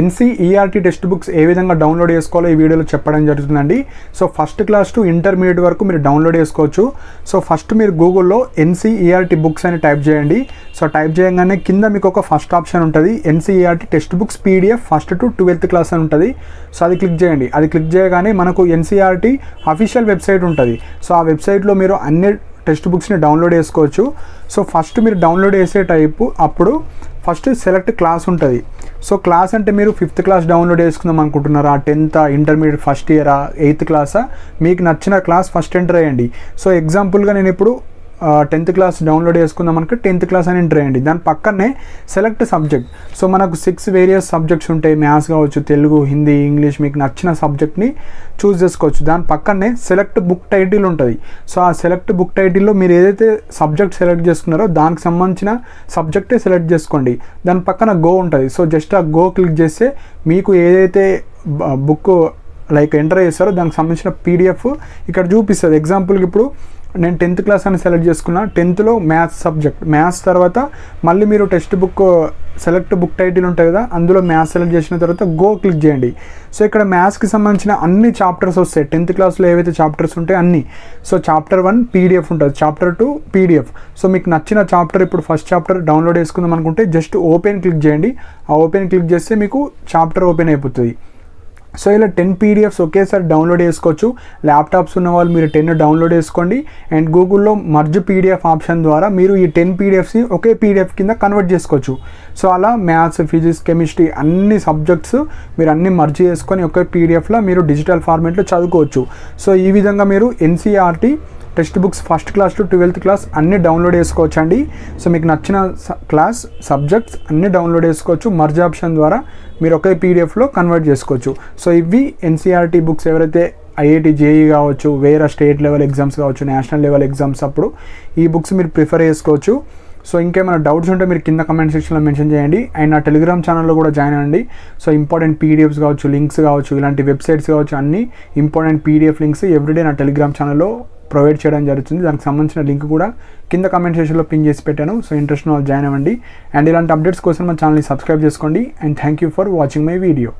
NCERT text books ఏ విధంగా download చేసుకోవాలో ఈ వీడియోలో చెప్పడం జరుగుతుందండి. So first class to intermediate వరకు మీరు డౌన్లోడ్ చేసుకోవచ్చు. సో ఫస్ట్ మీరు గూగుల్లో ఎన్సీఈఆర్టీ బుక్స్ అని టైప్ చేయండి. సో టైప్ చేయగానే కింద మీకు ఒక ఫస్ట్ ఆప్షన్ ఉంటుంది, NCERT text books PDF first to 12th class అని ఉంటుంది. సో అది క్లిక్ చేయండి. అది క్లిక్ చేయగానే మనకు ఎన్సీఈఆర్టీ అఫీషియల్ వెబ్సైట్ ఉంటుంది. సో ఆ వెబ్సైట్లో మీరు అన్ని టెక్స్ట్ బుక్స్ని డౌన్లోడ్ చేసుకోవచ్చు. సో ఫస్ట్ మీరు డౌన్లోడ్ చేసే టైపు అప్పుడు ఫస్ట్ సెలెక్ట్ క్లాస్ ఉంటుంది. సో క్లాస్ అంటే మీరు 5th క్లాస్ డౌన్లోడ్ చేసుకుందాం అనుకుంటున్నారా, 10th, ఇంటర్మీడియట్ ఫస్ట్ ఇయరా, 8th క్లాసా, మీకు నచ్చిన క్లాస్ ఫస్ట్ ఎంటర్ అయ్యండి. సో ఎగ్జాంపుల్గా నేను ఇప్పుడు 10th క్లాస్ డౌన్లోడ్ చేసుకుందాం అనుకో 10th క్లాస్ అని ఎంటర్ అయ్యండి. దాని పక్కనే సెలెక్ట్ సబ్జెక్ట్. సో మనకు 6 వేరియస్ సబ్జెక్ట్స్ ఉంటాయి, మ్యాథ్స్ కావచ్చు, తెలుగు, హిందీ, ఇంగ్లీష్, మీకు నచ్చిన సబ్జెక్ట్ని చూస్ చేసుకోవచ్చు. దాని పక్కనే సెలెక్ట్ బుక్ టైటిల్ ఉంటుంది. సో ఆ సెలెక్ట్ బుక్ టైటిల్లో మీరు ఏదైతే సబ్జెక్ట్ సెలెక్ట్ చేసుకున్నారో దానికి సంబంధించిన సబ్జెక్టే సెలెక్ట్ చేసుకోండి. దాని పక్కన గో ఉంటుంది. సో జస్ట్ ఆ గో క్లిక్ చేస్తే మీకు ఏదైతే బుక్ లైక్ ఎంటర్ చేస్తారో దానికి సంబంధించిన పీడిఎఫ్ ఇక్కడ చూపిస్తుంది. ఎగ్జాంపుల్కి ఇప్పుడు నేను 10th క్లాస్ అని సెలెక్ట్ చేసుకున్నా. 10thలో మ్యాథ్స్ సబ్జెక్ట్, మ్యాథ్స్ తర్వాత మళ్ళీ మీరు text book select book title ఉంటుంది కదా, అందులో మ్యాథ్స్ సెలెక్ట్ చేసిన తర్వాత గో క్లిక్ చేయండి. సో ఇక్కడ మ్యాథ్స్కి సంబంధించిన అన్ని చాప్టర్స్ వస్తాయి. 10th క్లాస్లో ఏవైతే చాప్టర్స్ ఉంటాయో అన్నీ. సో చాప్టర్ 1 పీడిఎఫ్ ఉంటుంది, చాప్టర్ 2 పీడిఎఫ్. సో మీకు నచ్చిన చాప్టర్ ఇప్పుడు ఫస్ట్ చాప్టర్ డౌన్లోడ్ చేసుకుందాం అనుకుంటే జస్ట్ ఓపెన్ క్లిక్ చేయండి. ఆ ఓపెన్ క్లిక్ చేస్తే మీకు చాప్టర్ ఓపెన్ అయిపోతుంది. సో ఇలా 10 పీడిఎఫ్స్ ఒకేసారి డౌన్లోడ్ చేసుకోవచ్చు. ల్యాప్టాప్స్ ఉన్న వాళ్ళు మీరు 10 డౌన్లోడ్ చేసుకోండి. అండ్ గూగుల్లో మర్జ్ పీడిఎఫ్ ఆప్షన్ ద్వారా మీరు ఈ 10 పీడిఎఫ్స్ని ఒకే పీడిఎఫ్ కింద కన్వర్ట్ చేసుకోవచ్చు. సో అలా మ్యాథ్స్, ఫిజిక్స్, కెమిస్ట్రీ అన్ని సబ్జెక్ట్స్ మీరు అన్ని మర్జ్ చేసుకొని ఒకే పీడిఎఫ్లో మీరు డిజిటల్ ఫార్మేట్లో చదువుకోవచ్చు. సో ఈ విధంగా మీరు NCERT text books first class to 12th class అన్నీ డౌన్లోడ్ చేసుకోవచ్చు అండి. సో మీకు నచ్చిన క్లాస్ సబ్జెక్ట్స్ అన్నీ డౌన్లోడ్ చేసుకోవచ్చు. మర్జ్ ఆప్షన్ ద్వారా మీరు ఒకే పీడిఎఫ్లో కన్వర్ట్ చేసుకోవచ్చు. సో ఇవి ఎన్సీఈఆర్టీ బుక్స్. ఎవరైతే ఐఐటి, జేఈ కావచ్చు, వేరే స్టేట్ లెవెల్ ఎగ్జామ్స్ కావచ్చు, నేషనల్ లెవెల్ ఎగ్జామ్స్ అప్పుడు ఈ బుక్స్ మీరు ప్రిఫర్ చేసుకోవచ్చు. సో ఇంకేమైనా డౌట్స్ ఉంటే మీరు కింద కమెంట్ సెక్షన్లో మెన్షన్ చేయండి. అండ్ నా టెలిగ్రామ్ ఛానల్లో కూడా జాయిన్ అవ్వండి. సో ఇంపార్టెంట్ పీడిఎఫ్స్ కావచ్చు, లింక్స్ కావచ్చు, ఇలాంటి వెబ్సైట్స్ కావచ్చు, అన్ని ఇంపార్టెంట్ పీడిఎఫ్ లింక్స్ ఎవ్రీడే నా టెలిగ్రామ్ ఛానల్లో ప్రొవైడ్ చేయడం జరుగుతుంది. దానికి సంబంధించిన లింక్ కూడా కింద కమెంట్ సెక్షన్లో పిన్ చేసి పెట్టాను. సో ఇంట్రెస్ట్ ఉన్న వాళ్ళు జాయిన్ అవ్వండి. అండ్ ఇలాంటి అప్డేట్స్ కోసం మన ఛానల్ని సబ్స్క్రైబ్ చేసుకోండి. And thank you for watching my video.